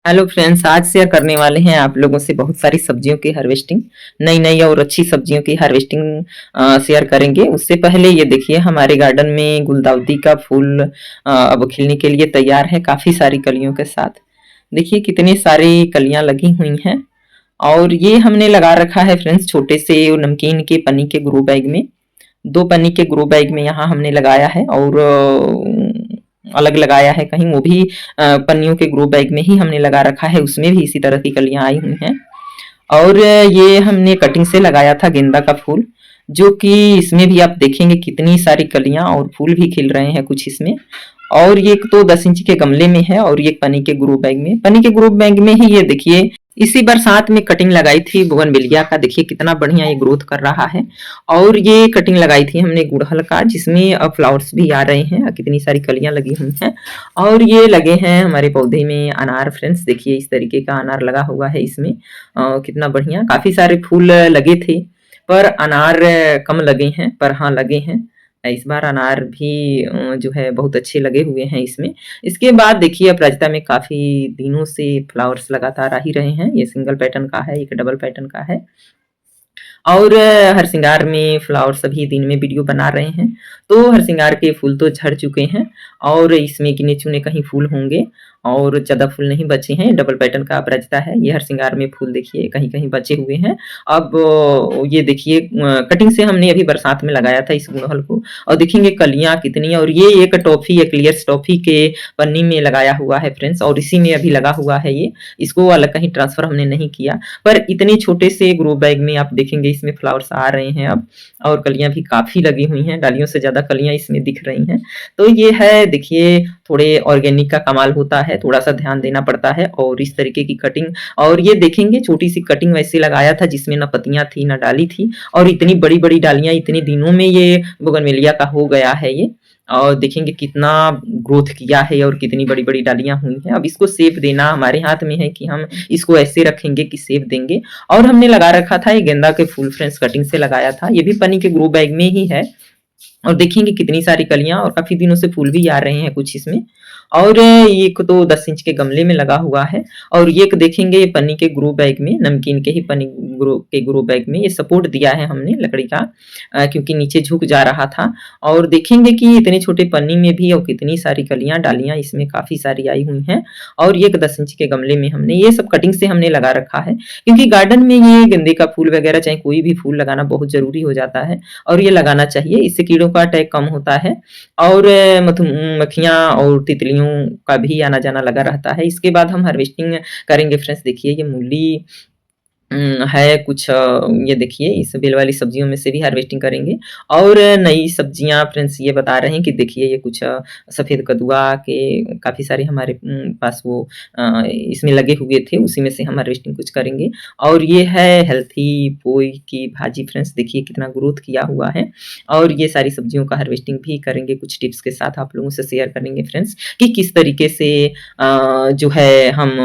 Hello friends, आज share करने वाले हैं आप लोगों से बहुत सारी सब्जियों की हार्वेस्टिंग। नई नई और अच्छी सब्जियों की हार्वेस्टिंग शेयर करेंगे। उससे पहले ये देखिए, हमारे गार्डन में गुलदाउदी का फूल अब खिलने के लिए तैयार है, काफ़ी सारी कलियों के साथ। देखिए कितनी सारी कलियां लगी हुई हैं। और ये हमने लगा रखा है फ्रेंड्स, छोटे से नमकीन के पन्नी के ग्रो बैग में। 2 पन्नी के ग्रो बैग में यहाँ हमने लगाया है, और अलग लगाया है कहीं, वो भी पन्नियों के ग्रो बैग में ही हमने लगा रखा है। उसमें भी इसी तरह की कलियां आई हुई हैं। और ये हमने कटिंग से लगाया था गेंदा का फूल, जो कि इसमें भी आप देखेंगे कितनी सारी कलियां और फूल भी खिल रहे हैं कुछ इसमें। और ये एक तो 10 इंच के गमले में है, और ये पन्नी के ग्रो बैग में, पन्नी के ग्रो बैग में ही ये देखिए इसी बरसात में कटिंग लगाई थी बोगनविलिया का। देखिए कितना बढ़िया ये ग्रोथ कर रहा है। और ये कटिंग लगाई थी हमने गुड़हल का, जिसमें अब फ्लावर्स भी आ रहे हैं और कितनी सारी कलियां लगी हुई हैं। और ये लगे हैं हमारे पौधे में अनार फ्रेंड्स। देखिए इस तरीके का अनार लगा हुआ है इसमें। कितना बढ़िया, काफी सारे फूल लगे थे, पर अनार कम लगे हैं, पर हाँ लगे हैं। इस बार अनार भी जो है बहुत अच्छे लगे हुए हैं इसमें। इसके बाद देखिए, अपराजिता में काफी दिनों से फ्लावर्स लगातार आ ही रहे हैं। ये सिंगल पैटर्न का है, एक डबल पैटर्न का है। और हरसिंगार में फ्लावर सभी दिन में वीडियो बना रहे हैं। तो हरसिंगार के फूल तो झड़ चुके हैं, और इसमें गिने चुने कहीं फूल होंगे, और ज़्यादा फूल नहीं बचे हैं। डबल पैटर्न का अपराजिता है। ये हरसिंगार में फूल देखिए कहीं कहीं बचे हुए हैं। अब ये देखिए कटिंग से हमने अभी बरसात में लगाया था इस गुड़हल को, और देखेंगे कलियां कितनी। और ये एक टॉफी, एक क्लियर टॉफी के पन्नी में लगाया हुआ है फ्रेंड्स, और इसी में अभी लगा हुआ है ये। इसको अलग कहीं ट्रांसफर हमने नहीं किया। पर इतने छोटे से ग्रो बैग में आप देखेंगे इसमें फ्लावर्स आ रहे हैं अब, और कलियां भी काफी लगी हुई हैं। डालियों से ज्यादा कलियां इसमें दिख रही हैं। तो ये है देखिए, थोड़े ऑर्गेनिक का कमाल होता है, थोड़ा सा ध्यान देना पड़ता है। और इस तरीके की कटिंग, और ये देखेंगे छोटी सी कटिंग वैसे लगाया था जिसमें ना पत्तियां थी ना डाली थी, और इतनी बड़ी बड़ी डालियां इतने दिनों में ये बोगनवेलिया का हो गया है ये। और देखेंगे कितना ग्रोथ किया है, और कितनी बड़ी बड़ी डालियां हुई हैं। अब इसको सेप देना हमारे हाथ में है कि हम इसको ऐसे रखेंगे कि सेप देंगे। और हमने लगा रखा था ये गेंदा के फूल फ्रेंड्स, कटिंग से लगाया था। ये भी पन्नी के ग्रो बैग में ही है। और देखेंगे कितनी सारी कलियां, और काफी दिनों से फूल भी आ रहे हैं कुछ इसमें। और एक तो 10 इंच के गमले में लगा हुआ है, और ये देखेंगे ये पन्नी के ग्रो बैग में, नमकीन के ही पन्नी के ग्रो बैग में ये सपोर्ट दिया है हमने लकड़ी का, क्योंकि नीचे झुक जा रहा था। और देखेंगे कि इतने छोटे पन्नी में भी और कितनी सारी कलियां डालियां इसमें काफी सारी आई हुई हैं। और ये 10 इंच के गमले में हमने ये सब कटिंग से हमने लगा रखा है, क्योंकि गार्डन में ये गेंदे का फूल वगैरह चाहे कोई भी फूल लगाना बहुत जरूरी हो जाता है, और ये लगाना चाहिए। इससे कीड़ों का अटैक कम होता है, और मधुमक्खियां और तितलियों का भी आना जाना लगा रहता है। इसके बाद हम हार्वेस्टिंग करेंगे फ्रेंड्स। देखिए ये मूली है कुछ, ये देखिए इस बेल वाली सब्जियों में से भी हार्वेस्टिंग करेंगे। और नई सब्जियां फ्रेंड्स ये बता रहे हैं कि देखिए ये कुछ सफ़ेद कदुआ के काफ़ी सारे हमारे पास वो इसमें लगे हुए थे, उसी में से हम हार्वेस्टिंग कुछ करेंगे। और ये है हेल्थी पोई की भाजी फ्रेंड्स, देखिए कितना ग्रोथ किया हुआ है। और ये सारी सब्जियों का हार्वेस्टिंग भी करेंगे, कुछ टिप्स के साथ आप लोगों से शेयर करेंगे फ्रेंड्स, कि किस तरीके से जो है हम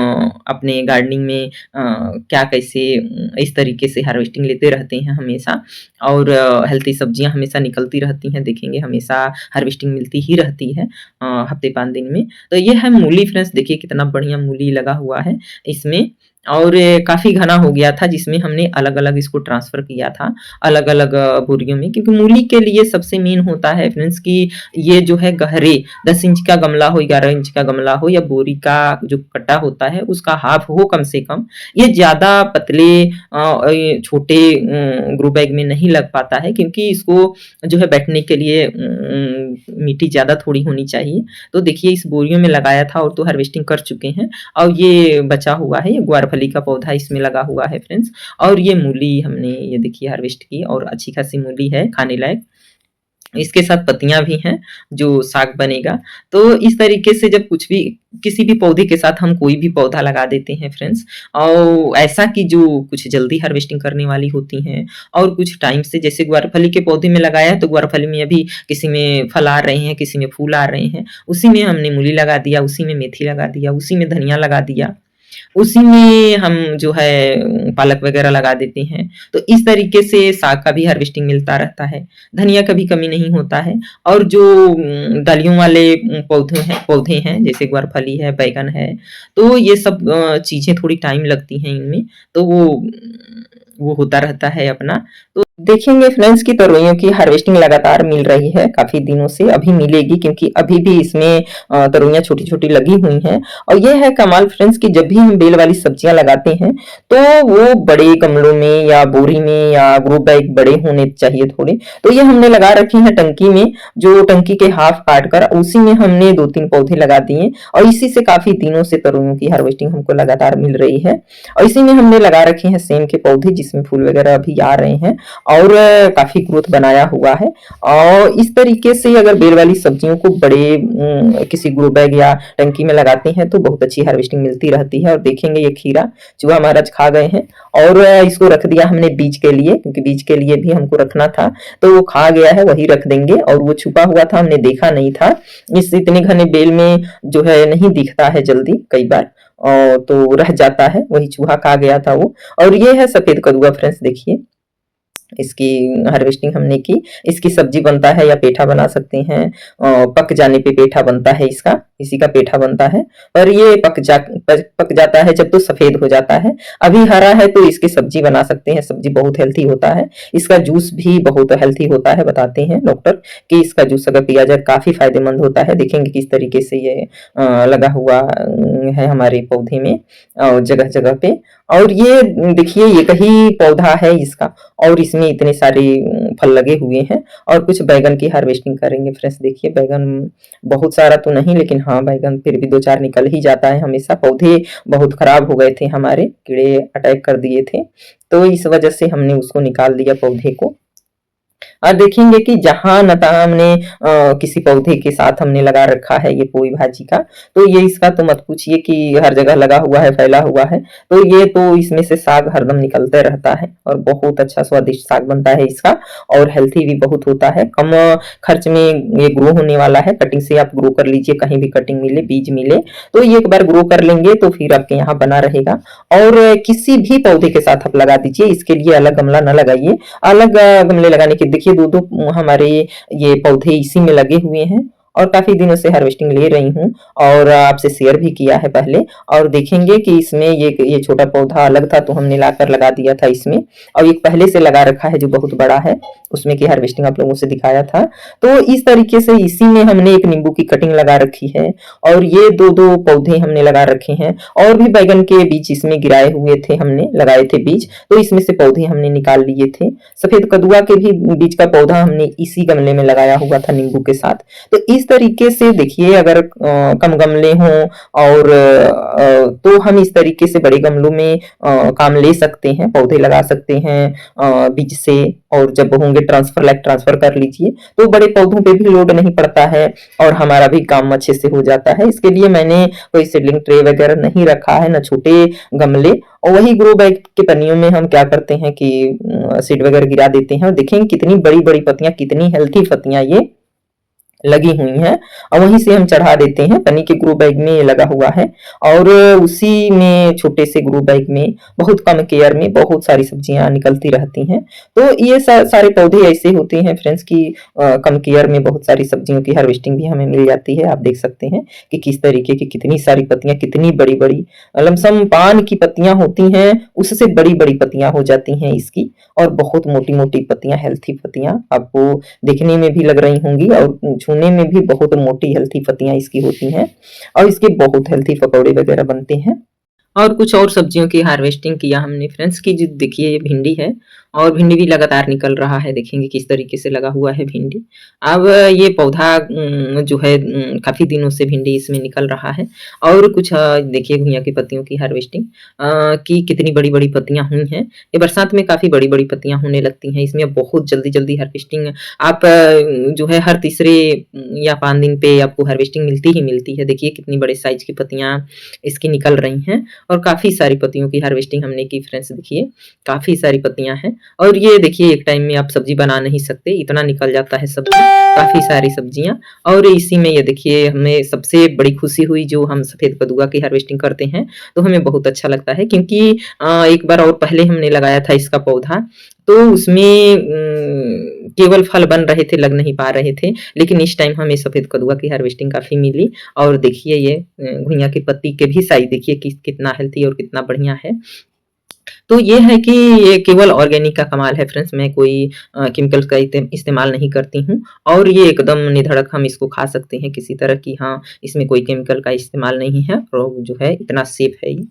अपने गार्डनिंग में क्या कैसे इस तरीके से हार्वेस्टिंग लेते रहते हैं हमेशा। और हेल्थी सब्जियां हमेशा निकलती रहती हैं, देखेंगे हमेशा हार्वेस्टिंग मिलती ही रहती है हफ्ते 5 दिन में। तो ये है मूली फ्रेंड्स, देखिए कितना बढ़िया मूली लगा हुआ है इसमें। और काफ़ी घना हो गया था, जिसमें हमने अलग-अलग इसको ट्रांसफ़र किया था, अलग-अलग बोरियों में। क्योंकि मूली के लिए सबसे मेन होता है फ्रेंड्स कि ये जो है गहरे 10 इंच का गमला हो, 11 इंच का गमला हो, या बोरी का जो कट्टा होता है उसका हाफ हो कम से कम। ये ज़्यादा पतले छोटे ग्रो बैग में नहीं लग पाता है, क्योंकि इसको जो है बैठने के लिए मिट्टी ज़्यादा थोड़ी होनी चाहिए। तो देखिए इस बोरियों में लगाया था, और तो हार्वेस्टिंग कर चुके हैं। और ये बचा हुआ है, ये ग्वारफली का पौधा इसमें लगा हुआ है फ्रेंड्स। और ये मूली हमने ये देखिए हार्वेस्ट की, और अच्छी खासी मूली है खाने लायक। इसके साथ पत्तियां भी हैं जो साग बनेगा। तो इस तरीके से जब कुछ भी किसी भी पौधे के साथ हम कोई भी पौधा लगा देते हैं फ्रेंड्स, और ऐसा कि जो कुछ जल्दी हार्वेस्टिंग करने वाली होती हैं, और कुछ टाइम से, जैसे ग्वारफली के पौधे में लगाया है तो ग्वारफली में अभी किसी में फल आ रहे हैं, किसी में फूल आ रहे हैं, उसी में हमने मूली लगा दिया, उसी में मेथी लगा दिया, उसी में धनिया लगा दिया। उसी में हम जो है पालक वगैरह लगा देते हैं। तो इस तरीके से साग का भी हार्वेस्टिंग मिलता रहता है। धनिया का भी कमी नहीं होता है। और जो दालियों वाले पौधे हैं जैसे ग्वारफली है, बैंगन है, तो ये सब चीज़ें थोड़ी टाइम लगती हैं इनमें, तो वो होता रहता है अपना। तो देखेंगे फ्रेंड्स की तोरइयों की हार्वेस्टिंग लगातार मिल रही है काफ़ी दिनों से, अभी मिलेगी क्योंकि अभी भी इसमें तोरइयाँ छोटी-छोटी लगी हुई हैं। और ये है कमाल फ्रेंड्स कि जब भी हम बेल वाली सब्जियाँ लगाते हैं, तो वो बड़े गमलों में या बोरी में या ग्रो बैग बड़े होने चाहिए थोड़े। तो ये हमने लगा रखी हैं टंकी में, जो टंकी के हाफ काट कर उसी में हमने 2-3 पौधे लगा दिए और इसी से काफ़ी दिनों से तोरइयों की हार्वेस्टिंग हमको लगातार मिल रही है। और इसी में हमने लगा रखे हैं सेम के पौधे जिसमें फूल वगैरह अभी आ रहे हैं और काफ़ी ग्रोथ बनाया हुआ है। और इस तरीके से अगर बेल वाली सब्जियों को बड़े किसी ग्रो बैग या टंकी में लगाते हैं तो बहुत अच्छी हार्वेस्टिंग मिलती रहती है। और देखेंगे ये खीरा चूहा महाराज खा गए हैं और इसको रख दिया हमने बीज के लिए, क्योंकि बीज के लिए भी हमको रखना था, तो वो खा गया है, वही रख देंगे। और वो छुपा हुआ था, हमने देखा नहीं था, इस इतने घने बेल में जो है नहीं दिखता है जल्दी कई बार, और तो रह जाता है, वही चूहा खा गया था वो। और ये है सफेद कदुआ फ्रेंड्स, देखिए इसकी हार्वेस्टिंग हमने की। इसकी सब्जी बनता है या पेठा बना सकते हैं, पक जाने पे पेठा बनता है इसका, इसी का पेठा बनता है। और ये पक जाता है जब तो सफेद हो जाता है। अभी हरा है तो इसकी सब्जी बना सकते हैं, सब्जी बहुत हेल्थी होता है। इसका जूस भी बहुत हेल्थी होता है, बताते हैं डॉक्टर कि इसका जूस अगर पिया जाए काफी फायदेमंद होता है। देखेंगे किस तरीके से ये लगा हुआ है हमारे पौधे में जगह जगह पे। और ये देखिए ये कहीं पौधा है इसका और इसमें इतने सारे फल लगे हुए हैं। और कुछ बैगन की हार्वेस्टिंग करेंगे फ्रेंड्स। देखिए बैगन बहुत सारा तो नहीं, लेकिन हाँ बैगन फिर भी 2-4 निकल ही जाता है हमेशा। पौधे बहुत खराब हो गए थे हमारे, कीड़े अटैक कर दिए थे, तो इस वजह से हमने उसको निकाल दिया पौधे को। और देखेंगे कि जहाँ नता हमने किसी पौधे के साथ हमने लगा रखा है ये पोई भाजी का, तो ये इसका तो मत पूछिए कि हर जगह लगा हुआ है, फैला हुआ है। तो ये तो इसमें से साग हरदम निकलते रहता है और बहुत अच्छा स्वादिष्ट साग बनता है इसका और हेल्थी भी बहुत होता है। कम खर्च में ये ग्रो होने वाला है। कटिंग से आप ग्रो कर लीजिए, कहीं भी कटिंग मिले, बीज मिले तो ये एक बार ग्रो कर लेंगे तो फिर आपके यहाँ बना रहेगा। और किसी भी पौधे के साथ आप लगा दीजिए, इसके लिए अलग गमला न लगाइए। अलग गमले लगाने के देखिए 2-2 हमारे ये पौधे इसी में लगे हुए हैं और काफी दिनों से हार्वेस्टिंग ले रही हूँ और आपसे शेयर भी किया है पहले। और देखेंगे कि इसमें ये छोटा पौधा अलग था तो हमने लाकर लगा दिया था इसमें, और एक पहले से लगा रखा है जो बहुत बड़ा है, उसमें की हार्वेस्टिंग आप लोगों से दिखाया था। तो इस तरीके से इसी में हमने एक नींबू की कटिंग लगा रखी है और ये 2-2 पौधे हमने लगा रखे हैं। और भी बैगन के बीज इसमें गिराए हुए थे, हमने लगाए थे बीज, तो इसमें से पौधे हमने निकाल लिए थे। सफेद कदुआ के भी बीज का पौधा हमने इसी गमले में लगाया हुआ था नींबू के साथ। तो इस तरीके से देखिए अगर कम गमले हों और तो हम इस तरीके से बड़े गमलों में काम ले सकते हैं, पौधे लगा सकते हैं बीज से। और जब होंगे ट्रांसफर लाइक ट्रांसफर कर लीजिए, तो बड़े पौधों पे भी लोड नहीं पड़ता है और हमारा भी काम अच्छे से हो जाता है। इसके लिए मैंने कोई सीडलिंग ट्रे वगैरह नहीं रखा है, न छोटे गमले, और वही ग्रो बैग के पन्नियों में हम क्या करते हैं कि सीड वगैरह गिरा देते हैं। और देखेंगे कितनी बड़ी बड़ी पत्तियां, कितनी हेल्थी पत्तियां ये लगी हुई हैं, और वहीं से हम चढ़ा देते हैं। पन्नी के ग्रो बैग में ये लगा हुआ है और उसी में छोटे से ग्रो बैग में बहुत कम केयर में बहुत सारी सब्जियां निकलती रहती हैं। तो ये सारे पौधे ऐसे होते हैं फ्रेंड्स की कम केयर में बहुत सारी सब्जियों की हार्वेस्टिंग भी हमें मिल जाती है। आप देख सकते हैं कि किस तरीके की कितनी सारी पत्तियां, कितनी बड़ी बड़ी लमसम पान की पत्तियां होती हैं, उससे बड़ी बड़ी पत्तियां हो जाती हैं इसकी, और बहुत मोटी मोटी पत्तियां, हेल्थी पत्तियां आपको देखने में भी लग रही होंगी और छूने में भी बहुत मोटी हेल्थी पत्तियां इसकी होती हैं। और इसके बहुत हेल्थी पकौड़े वगैरह बनते हैं। और कुछ और सब्जियों की हार्वेस्टिंग किया हमने फ्रेंड्स की, जो देखिए ये भिंडी है और भिंडी भी लगातार निकल रहा है। देखेंगे किस तरीके से लगा हुआ है भिंडी। अब ये पौधा जो है काफी दिनों से भिंडी इसमें निकल रहा है। और कुछ देखिए घुइयां की पत्तियों की हार्वेस्टिंग की कितनी बड़ी बड़ी पत्तियां हुई हैं। ये बरसात में काफी बड़ी बड़ी पत्तियां होने लगती हैं इसमें, बहुत जल्दी जल्दी हार्वेस्टिंग आप जो है हर तीसरे या 5 दिन पे आपको हार्वेस्टिंग मिलती ही मिलती है। देखिए कितनी बड़े साइज की पत्तियां इसकी निकल रही हैं और काफी सारी पत्तियों की हार्वेस्टिंग हमने की फ्रेंड्स। देखिए काफी सारी पत्तियां हैं और ये देखिए एक टाइम में आप सब्ज़ी बना नहीं सकते, इतना निकल जाता है सब्ज़ी, काफ़ी सारी सब्ज़ियाँ। और इसी में ये देखिए हमें सबसे बड़ी खुशी हुई जो हम सफ़ेद कदुआ की हार्वेस्टिंग करते हैं, तो हमें बहुत अच्छा लगता है क्योंकि एक बार और पहले हमने लगाया था इसका पौधा, तो उसमें केवल फल बन रहे थे, लग नहीं पा रहे थे। लेकिन इस टाइम हमें सफ़ेद कदुआ की हार्वेस्टिंग काफ़ी मिली और देखिए ये घुइयाँ की पत्ती के भी साइज़ देखिए कितना हेल्थी और कितना बढ़िया है। तो ये है कि ये केवल ऑर्गेनिक का कमाल है फ्रेंड्स, मैं कोई केमिकल्स का इस्तेमाल नहीं करती हूँ और ये एकदम निधड़क हम इसको खा सकते हैं किसी तरह की, हाँ, इसमें कोई केमिकल का इस्तेमाल नहीं है और जो है इतना सेफ है ये।